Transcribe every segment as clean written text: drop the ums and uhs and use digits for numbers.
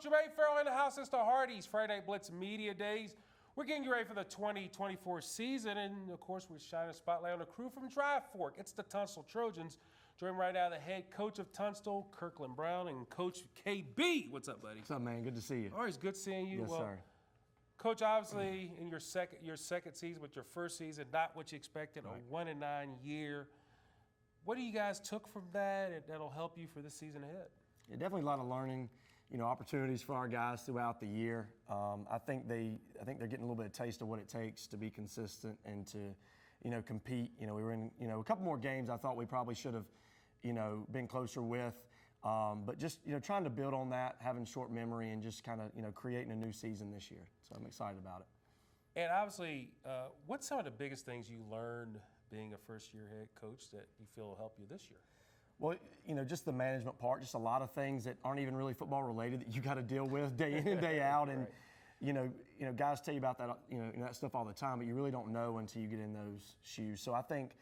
Coach Jermaine Farrell in the house. It's the Hardee's Friday Night Blitz Media Days. We're getting you ready for the 2024 season, and of course, we're shining a spotlight on the crew from Dry Fork. It's the Tunstall Trojans. Joining right now the head coach of Tunstall, Kirkland Brown, and Coach KB. What's up, buddy? What's up, man? Good to see you. Always good seeing you. Yes, sir. Coach, obviously, in your second season, but your first season, not what you expected, Right. a 1-9 year. What do you guys took from that that'll help you for this season ahead? Yeah, definitely a lot of learning, opportunities for our guys throughout the year. I think they're getting a little bit of taste of what it takes to be consistent and to, compete. We were in, a couple more games I thought we probably should have, been closer with. But just, trying to build on that, having short memory, and just kind of, creating a new season this year. So I'm excited about it. And obviously, what's some of the biggest things you learned being a first-year head coach that you feel will help you this year? Well, just the management part, just a lot of things that aren't even really football related that you got to deal with day in and day out. And, Right. Guys tell you about that, that stuff all the time, but you really don't know until you get in those shoes. So I think,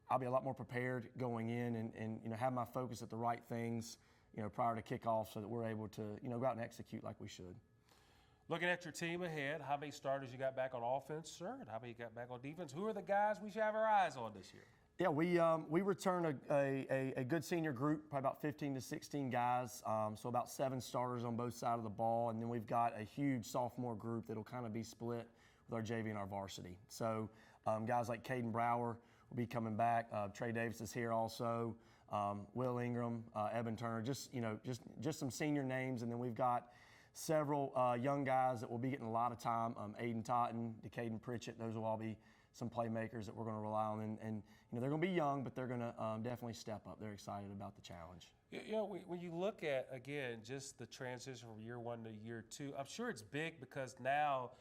I'll be a lot more prepared going in and have my focus at the right things, prior to kickoff so that we're able to, go out and execute like we should. Looking at your team ahead, how many starters you got back on offense, sir, and how many you got back on defense? Who are the guys we should have our eyes on this year? Yeah, we return a good senior group, probably about 15 to 16 guys, so about 7 starters on both sides of the ball, and then we've got a huge sophomore group that'll kind of be split with our JV and our varsity. So guys like Kaden will be coming back. Trey Davis is here also. Will Ingram, Eben Turner, just some senior names, and then we've got several young guys that will be getting a lot of time. Aiden Totten, Kaden Pritchett, those will all be some playmakers that we're going to rely on, and they're going to be young, but they're going to definitely step up. They're excited about the challenge. When you look at, again, just the transition from year 1 to year 2, I'm sure it's big because now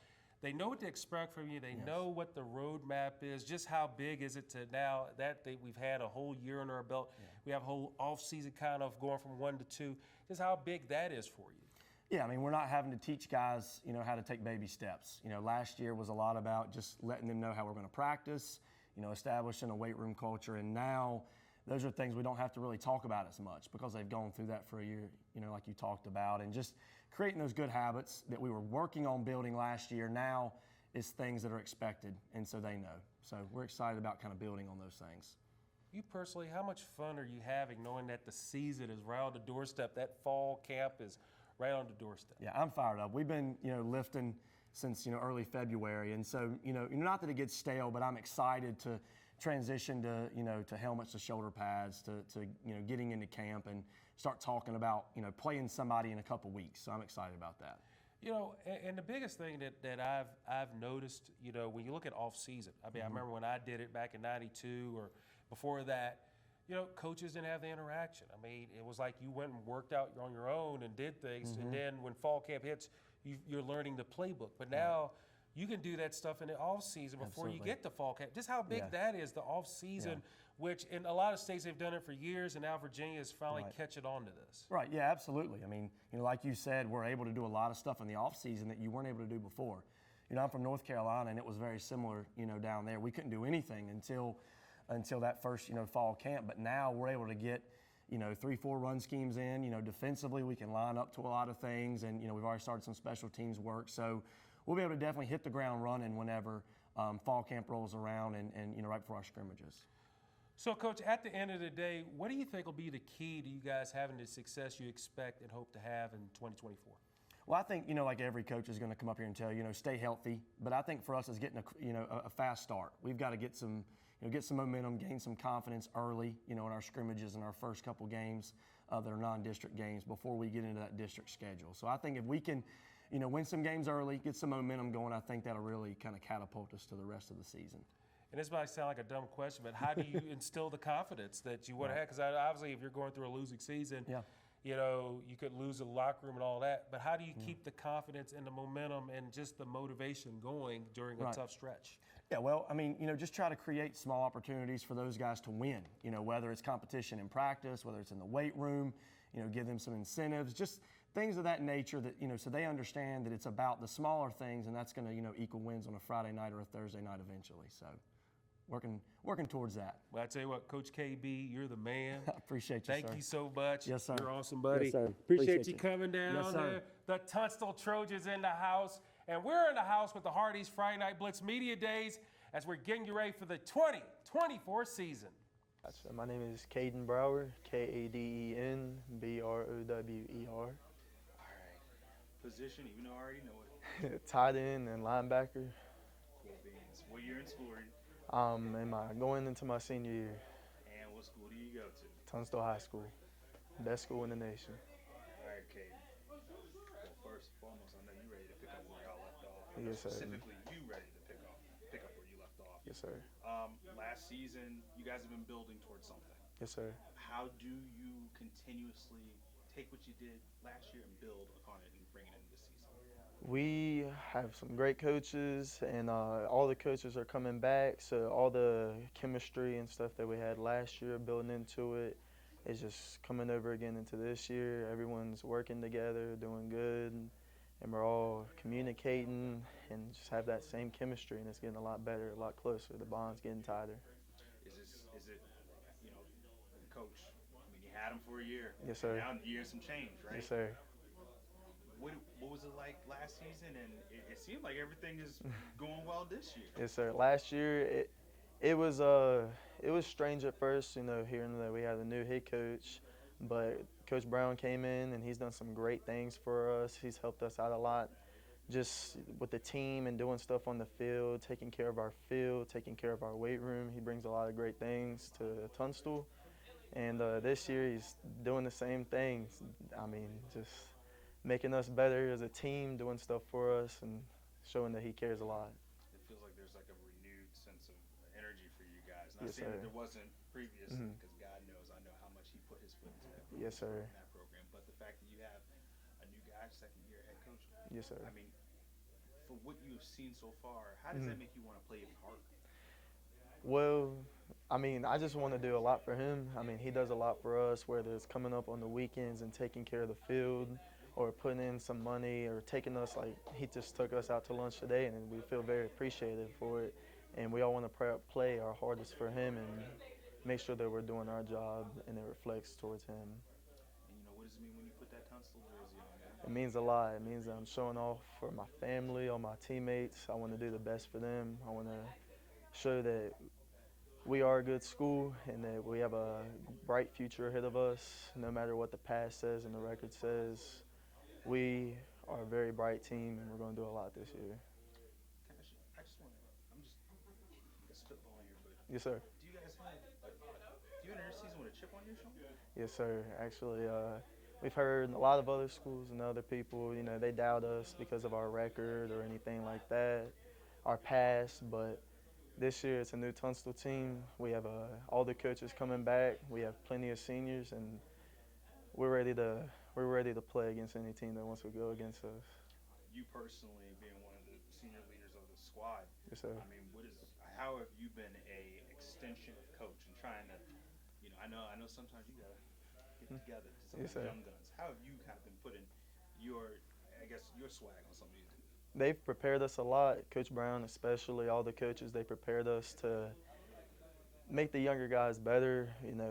they know what to expect from you. They Yes. know what the roadmap is. Just how big is it to now that we've had a whole year under our belt? Yeah. We have a whole offseason kind of going from 1 to 2. Just how big that is for you. Yeah, I mean, we're not having to teach guys, how to take baby steps. Last year was a lot about just letting them know how we're going to practice, establishing a weight room culture. And now those are things we don't have to really talk about as much because they've gone through that for a year, like you talked about. And just creating those good habits that we were working on building last year now is things that are expected, and so they know. So we're excited about kind of building on those things. You personally, how much fun are you having knowing that the season is right on the doorstep, that fall camp is right on the doorstep? Yeah, I'm fired up. We've been, lifting since, early February. And so, not that it gets stale, but I'm excited to transition to, to helmets, to shoulder pads, to getting into camp and start talking about, playing somebody in a couple weeks. So I'm excited about that. And the biggest thing that I've noticed, when you look at off season, I mean, I remember when I did it back in '92 or before that, coaches didn't have the interaction. I mean, it was like you went and worked out on your own and did things, and then when fall camp hits, you're learning the playbook. But now you can do that stuff in the off season before Absolutely. you get to fall camp. Just how big that is, the off season, which in a lot of states they've done it for years, and now Virginia is finally catching on to this. Right, yeah, absolutely. I mean, like you said, we're able to do a lot of stuff in the off season that you weren't able to do before. I'm from North Carolina, and it was very similar, down there. We couldn't do anything until that first, fall camp. But now we're able to get, 3-4 run schemes in. Defensively we can line up to a lot of things, and we've already started some special teams work. So we'll be able to definitely hit the ground running whenever fall camp rolls around and right before our scrimmages. So, Coach, at the end of the day, what do you think will be the key to you guys having the success you expect and hope to have in 2024? Well, I think, like every coach is going to come up here and tell you, stay healthy. But I think for us, it's getting a fast start. We've got to get some momentum, gain some confidence early, in our scrimmages and our first couple games that are non-district games before we get into that district schedule. So I think if we can, win some games early, get some momentum going, I think that'll really kind of catapult us to the rest of the season. And this might sound like a dumb question, but how do you instill the confidence that you want to have? Because obviously if you're going through a losing season, you could lose the locker room and all that, but how do you keep the confidence and the momentum and just the motivation going during a tough stretch? Yeah, well, I mean, just try to create small opportunities for those guys to win, whether it's competition in practice, whether it's in the weight room, give them some incentives, just things of that nature that, so they understand that it's about the smaller things, and that's going to, equal wins on a Friday night or a Thursday night eventually. So working towards that. Well, I tell you what, Coach KB, you're the man. I appreciate you, Thank sir. you so much. Yes, sir. You're awesome, buddy. Yes, sir. Appreciate Appreciate you you. coming down Yes, sir. there. The Tunstall Trojans in the house, and we're in the house with the Hardee's Friday Night Blitz Media Days as we're getting you ready for the 2024 season. So my name is Kaden Brower, Kaden Brower. All right. Position, even though I already know it. Tight end and linebacker. Cool beans. What year in school are you? Going into my senior year. And what school do you go to? Tunstall High School, best school in the nation. All right, Kaden. Well, first and foremost, I know you're ready to pick up where y'all left off. Yes, sir. Specifically, you ready to pick up where you left off. Yes, sir. Last season, you guys have been building towards something. Yes, sir. How do you continuously take what you did last year and build upon it and bring it into this season? We have some great coaches, and all the coaches are coming back. So all the chemistry and stuff that we had last year, building into it, is just coming over again into this year. Everyone's working together, doing good, and we're all communicating and just have that same chemistry, and it's getting a lot better, a lot closer. The bond's getting tighter. Is it, Coach, I mean, you had him for a year. Yes, sir. Now a year and some change, right? Yes, sir. What was it like last season? And it seemed like everything is going well this year. Yes, sir. Last year, it was strange at first, hearing that we had a new head coach, but Coach Brown came in and he's done some great things for us. He's helped us out a lot, just with the team and doing stuff on the field, taking care of our field, taking care of our weight room. He brings a lot of great things to Tunstall, and this year he's doing the same things. I mean, just making us better as a team, doing stuff for us, and showing that he cares a lot. It feels like there's like a renewed sense of energy for you guys. Not Yes, saying sir. that there wasn't previously, because God knows I know how much he put his foot into that program, Yes, sir. in that program. But the fact that you have a new guy, second year head coach, Yes, sir. I mean, for what you've seen so far, how does that make you want to play even harder? Well, I mean, I just want to do a lot for him. I mean, he does a lot for us, whether it's coming up on the weekends and taking care of the field, or putting in some money, or taking us, like he just took us out to lunch today, and we feel very appreciative for it. And we all want to play our hardest for him and make sure that we're doing our job and it reflects towards him. And what does it mean when you put that Tunstall jersey on, man? It means a lot. It means that I'm showing off for my family, all my teammates. I want to do the best for them. I want to show that we are a good school and that we have a bright future ahead of us, no matter what the past says and the record says. We are a very bright team, and we're going to do a lot this year. I'm just spitballing here, but Yes, sir. do you guys enter this season with a chip on your shoulder? Yes, sir. Actually, we've heard a lot of other schools and other people, they doubt us because of our record or anything like that, our past. But this year, it's a new Tunstall team. We have all the coaches coming back. We have plenty of seniors, and we're ready to play against any team that wants to go against us. You personally, being one of the senior leaders of the squad, Yes, sir. I mean, how have you been a extension of coach and trying to, I know sometimes you gotta get together to some Yes, of the sir. young guns. How have you kind of been putting your swag on some of these dudes? They've prepared us a lot. Coach Brown especially, all the coaches, they prepared us to make the younger guys better.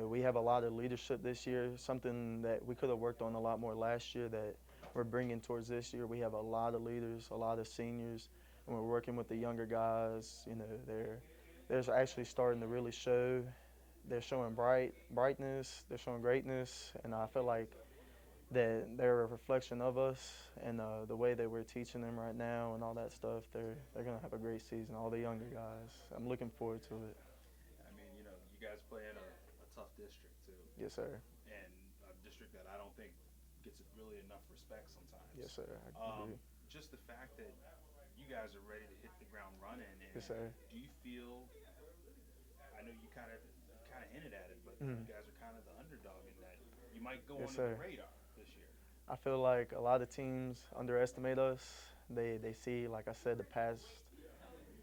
We have a lot of leadership this year, something that we could have worked on a lot more last year that we're bringing towards this year. We have a lot of leaders, a lot of seniors, and we're working with the younger guys. They're actually starting to really show. They're showing brightness, they're showing greatness, and I feel like that they're a reflection of us, and the way that we're teaching them right now and all that stuff, they're going to have a great season, all the younger guys. I'm looking forward to it. I mean, you guys play in a tough district too. Yes, sir. And a district that I don't think gets really enough respect sometimes. Yes, sir. I agree. Just the fact that you guys are ready to hit the ground running. And Yes, sir. do you feel? I know you kind of hinted at it, but you guys are kind of the underdog in that you might go Yes, under sir. the radar this year. I feel like a lot of teams underestimate us. They see, like I said, the past,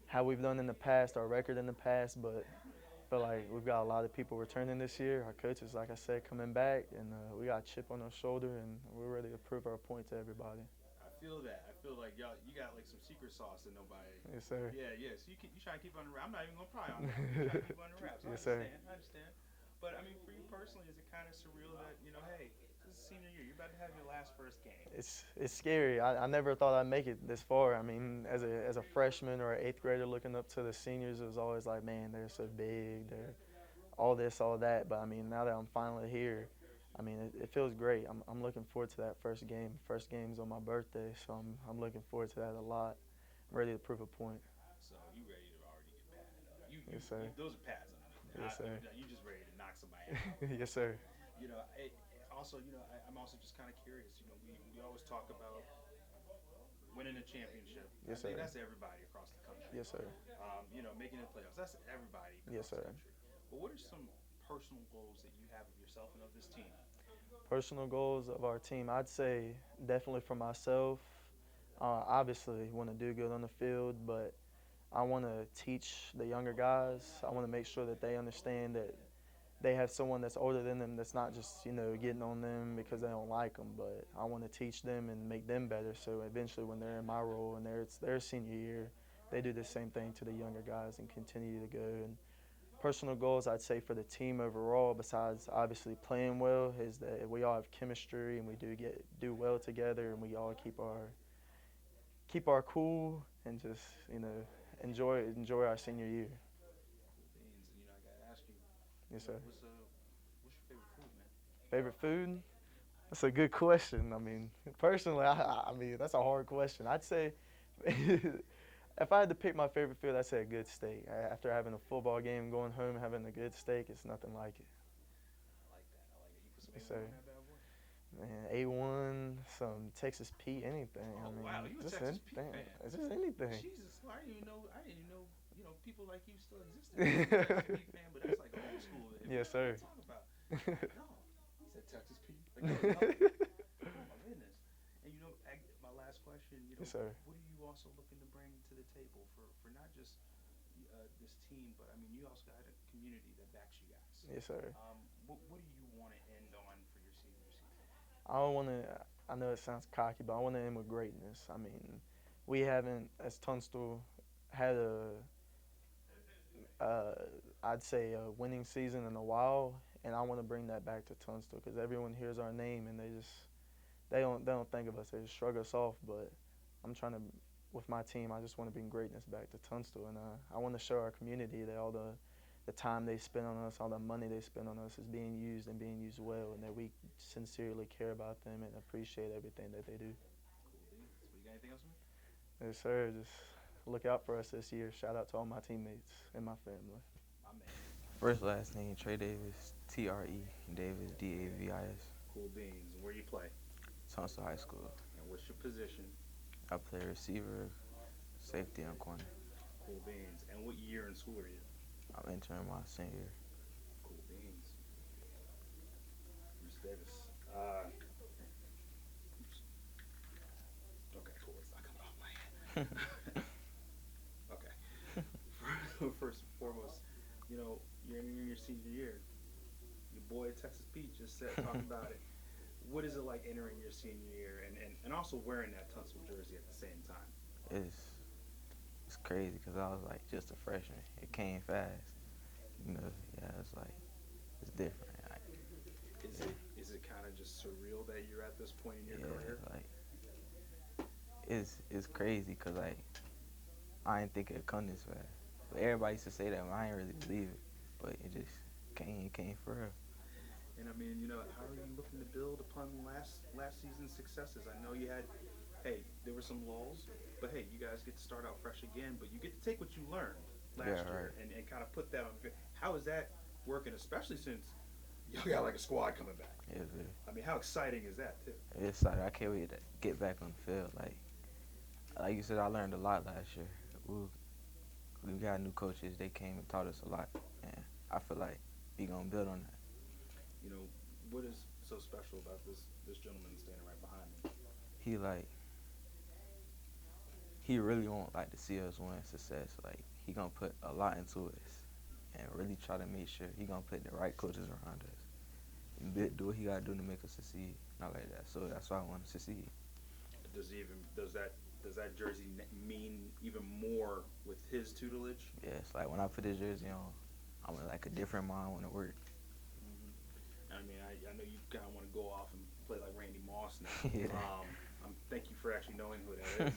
how we've done in the past, our record in the past, but I feel like we've got a lot of people returning this year. Our coaches, like I said, coming back, and we got a chip on our shoulder, and we're ready to prove our point to everybody. I feel that. I feel like y'all, you got like some secret sauce that nobody. Yes, sir. Yeah, yeah. So you try to keep it under wraps. I'm not even gonna pry on that. You try to keep it under wraps. Yes, sir. I understand. But I mean, for you personally, is it kind of surreal that hey, this is senior year. You're about to have your first game. It's scary. I never thought I'd make it this far. I mean, as a freshman or an 8th grader looking up to the seniors, it was always like, man, they're so big. They're all this, all that. But I mean, now that I'm finally here, I mean, it feels great. I'm looking forward to that first game. First game's on my birthday, so I'm looking forward to that a lot. I'm ready to prove a point. So you ready to already get padded up? Yes, sir. Those are pads on. Yes, sir. You just ready to knock somebody out. Yes, sir. Also, I'm also just kind of curious. We always talk about winning a championship. Yes, I think sir. that's everybody across the country. Yes, sir. Making the playoffs. That's everybody across Yes, sir. the country. But what are some personal goals that you have of yourself and of this team? Personal goals of our team, I'd say definitely for myself. Obviously, want to do good on the field, but I want to teach the younger guys. I want to make sure that they understand that they have someone that's older than them that's not just, getting on them because they don't like them, but I want to teach them and make them better so eventually when they're in my role and it's their senior year, they do the same thing to the younger guys and continue to go. And personal goals, I'd say for the team overall, besides obviously playing well, is that we all have chemistry and we do well together and we all keep our cool and just, enjoy our senior year. Beans, I gotta ask you. Yes, sir. What's your favorite food, man? Favorite food? That's a good question. I mean, personally, I mean, that's a hard question. I'd say if I had to pick my favorite food, I'd say a good steak. After having a football game, going home, having a good steak, it's nothing like it. I like that. You put some Yes, A1 sir. on that bad boy? Man, A1, some Texas Pete, anything. Oh, I mean, wow, you a just Texas Pete anything. fan. It's just anything. Jesus, I didn't even know. People like you still existed. I'm a Texas Pete fan, but that's like old school. Yes, sir. Talk about. No, he said Texas Pete. Like, oh my goodness. And my last question. Yes, sir. What are you also looking to bring to the table for not just this team, but I mean, you also got a community that backs you guys. Yes, sir. What do you want to end on for your senior season? I know it sounds cocky, but I want to end with greatness. I mean, we haven't, as Tunstall, had I'd say a winning season in a while, and I want to bring that back to Tunstall because everyone hears our name and they don't think of us. They just shrug us off. But I'm trying to, with my team, I just want to bring greatness back to Tunstall, and I want to show our community that all the time they spend on us, all the money they spend on us is being used and being used well, and that we sincerely care about them and appreciate everything that they do. Cool beans. You got anything else for me? Yes, sir. Just look out for us this year. Shout out to all my teammates and my family. My man. First, last name, Trey Davis, T-R-E, Davis, D-A-V-I-S, Cool beans. And where you play? Tunstall High School. And what's your position? I play receiver, safety, and corner. Cool beans. And what year in school are you? I'm entering my senior year. Cool beans. Mr. Davis. Okay, cool. It's not coming off my head. Okay. First and foremost, you're in your senior year. Your boy Texas Pete just said talking about it. What is it like entering your senior year and also wearing that Tunstall jersey at the same time? It's crazy because I was like just a freshman. It came fast. It's like, it's different. Is it kind of just surreal that you're at this point in your career? It's crazy because like I didn't think it'd come this fast. But everybody used to say that, but I didn't really believe it. But it just came for real. And I mean, how are you looking to build upon last season's successes? I know you had, there were some lulls, but hey, you guys get to start out fresh again. But you get to take what you learned last year and kind of put that on. How is that working, especially since you got like a squad coming back? Yeah, I mean, how exciting is that too? it's like I can't wait to get back on the field. Like you said, I learned a lot last year. We got new coaches. They came and taught us a lot, and I feel like we gonna build on that. What is so special about this gentleman standing right behind me? He really want to see us win success. Like he gonna put a lot into us, and really try to make sure he gonna put the right coaches around us, and do what he gotta do to make us succeed. Not like that. So that's why I want to succeed. does that jersey mean even more with his tutelage? Yeah, it's like when I put this jersey on, I'm in like a different mind when it work. I mean, I know you kind of want to go off and play like Randy Moss now. Yeah. Thank you for actually knowing who that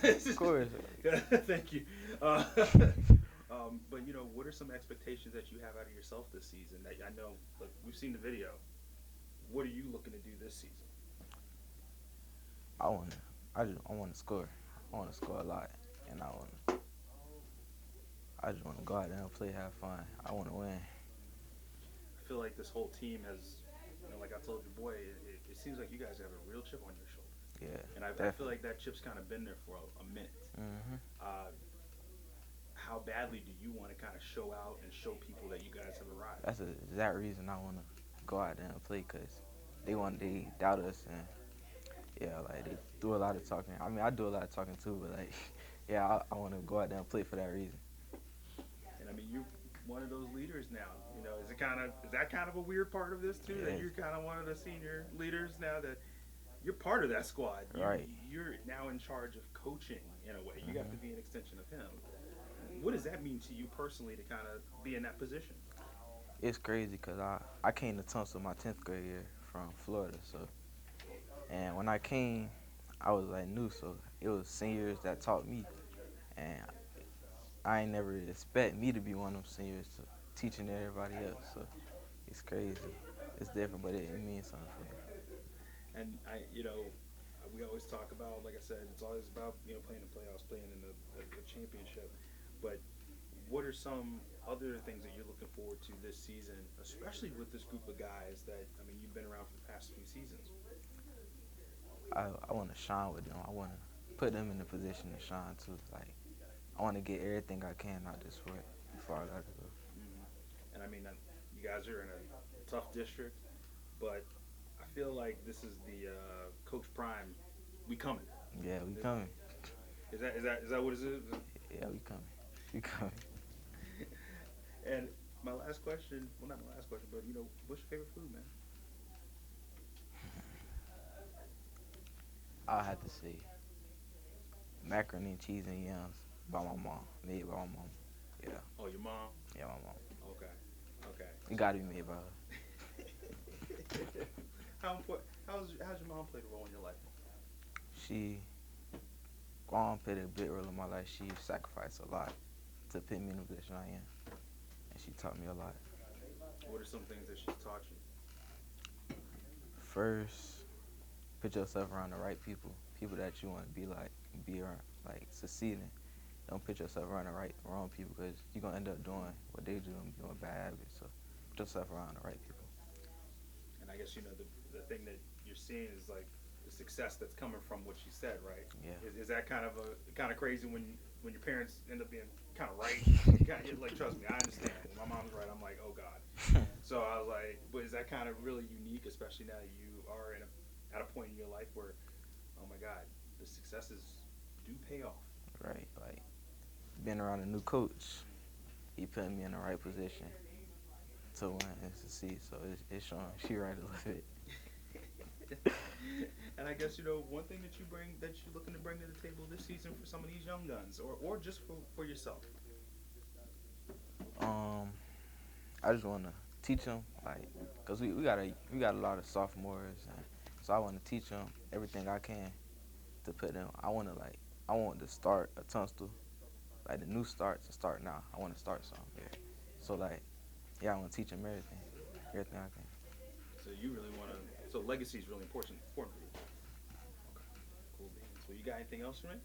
is. Of course. Thank you. But what are some expectations that you have out of yourself this season? That I know, look, we've seen the video. What are you looking to do this season? I want to score. I want to score a lot, and I just want to go out there and play, have fun. I want to win. I feel like this whole team has, like I told your boy, it seems like you guys have a real chip on your shoulder. Yeah. And I feel like that chip's kind of been there for a minute. Mm-hmm. How badly do you want to kind of show out and show people that you guys have arrived? That's the exact reason I want to go out there and play, because they doubt us, and yeah, like they do a lot of talking. I mean, I do a lot of talking too, but like, yeah, I want to go out there and play for that reason. And I mean, you're one of those leaders now. Is that kind of a weird part of this too? Yeah. That you're kind of one of the senior leaders now, that you're part of that squad. Right. You're now in charge of coaching in a way. You have to be an extension of him. What does that mean to you personally to kind of be in that position? It's crazy because I came to Tunstall my 10th grade year from Florida, and when I came, I was like new, so it was seniors that taught me, and I ain't never expect me to be one of them seniors teaching everybody else. So it's crazy. It's different, but it means something for me. And we always talk about, like I said, it's always about playing the playoffs, playing in the championship. But what are some other things that you're looking forward to this season, especially with this group of guys that you've been around for the past few seasons? I want to shine with them. I want to put them in the position to shine too. Like, I want to get everything I can out this way before I got to go. And I mean, you guys are in a tough district, but I feel like this is the Coach Prime. We coming. Yeah, we coming. Is that what it is? Yeah, we coming. We coming. And my last question, well, not my last question, but what's your favorite food, man? I'll have to say macaroni and cheese and yams by my mom. Made by my mom. Yeah. Oh, your mom? Yeah, my mom. Okay. It got to be made by her. How's your mom played a role in your life? Mom played a big role in my life. She sacrificed a lot to put me in the position I am, and she taught me a lot. What are some things that she's taught you? First, put yourself around the right people that you want to be around, like succeeding. Don't put yourself around the wrong people, because you're going to end up doing what they do and doing bad habits. So put yourself around the right people. And I guess, the thing that you're seeing is like the success that's coming from what she said, right? Yeah. Is that kind of crazy when your parents end up being kind of right? Like, trust me, I understand. When my mom's right, I'm like, oh God. So I was like, but is that kind of really unique, especially now that you are at a point in your life where, oh my God, the successes do pay off. Right, like being around a new coach, he put me in the right position to win and succeed. So it's showing she right a little bit. And I guess one thing that you're looking to bring to the table this season for some of these young guns, or just for yourself. I just want to teach them, like, cause we got a lot of sophomores, and so I want to teach them everything I can to put them. I want to start a Tunstall, like the new starts to start now. I want to start something. Yeah. So I want to teach them everything I can. So you really want to. So legacy is really important for you. Okay. Cool beans. So you got anything else for me?